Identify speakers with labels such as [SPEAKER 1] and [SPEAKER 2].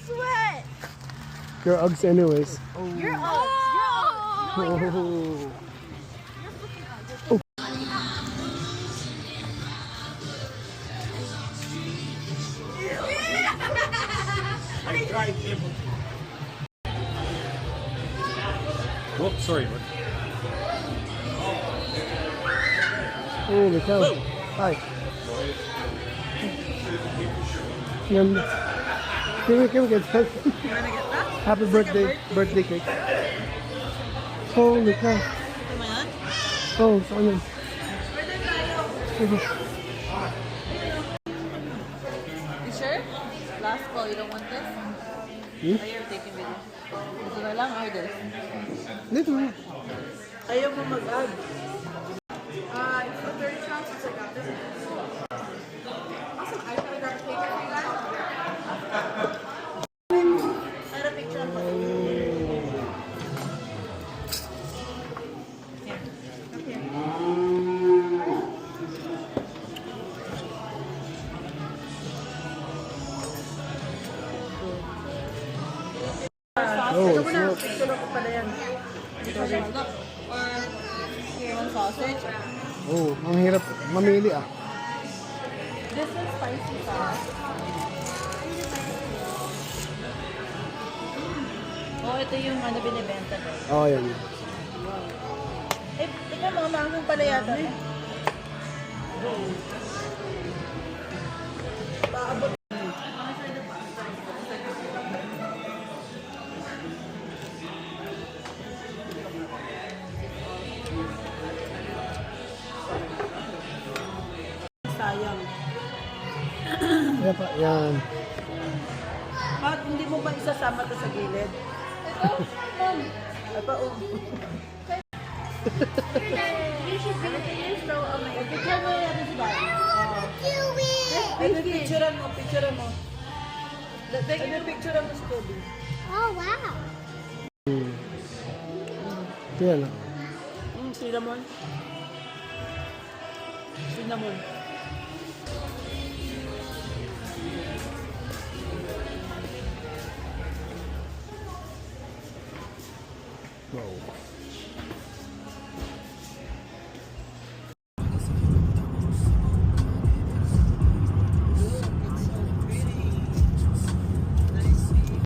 [SPEAKER 1] sweat.
[SPEAKER 2] Your Uggs anyways.
[SPEAKER 1] You're up. You're up.
[SPEAKER 2] Oh.
[SPEAKER 3] I tried everything. Whoops, sorry.
[SPEAKER 2] Holy cow. Hi. Ganda. Can we get that?
[SPEAKER 1] You wanna get that?
[SPEAKER 2] Happy birthday cake. Holy cow.
[SPEAKER 1] Come on.
[SPEAKER 2] Oh, saan yun?
[SPEAKER 1] You sure? Last call, you don't want this?
[SPEAKER 2] Hmm?
[SPEAKER 1] Or you're taking video? Ito na lang or this?
[SPEAKER 2] Dito na.
[SPEAKER 1] Ayaw mo mag-add. It's the third chance since I got this. Awesome. I thought I got a picture for you guys. I had a picture of my
[SPEAKER 2] Oh, it's not.
[SPEAKER 1] picture ko pala yan. Or you want sausage?
[SPEAKER 2] Oh, ang hirap mamili ah.
[SPEAKER 1] This is spicy sauce. Oh, ito yung ano binibenta ko.
[SPEAKER 2] Oh, yan.
[SPEAKER 1] Eh, ikaw mga mangkong pala yata. Paabot. Sayang.
[SPEAKER 2] Yan pa, yan.
[SPEAKER 1] Bakit hindi mo ba isasama to sa gilid? Ito, mom. Ito, oh. You should be finished though. Oh my God. Picture mo yan si Daddy. Ay, picturean mo, picturean mo. Ay, picturean mo si Toby.
[SPEAKER 4] Oh, wow.
[SPEAKER 2] Yan ah.
[SPEAKER 1] Cinnamon. Cinnamon.
[SPEAKER 2] Wow.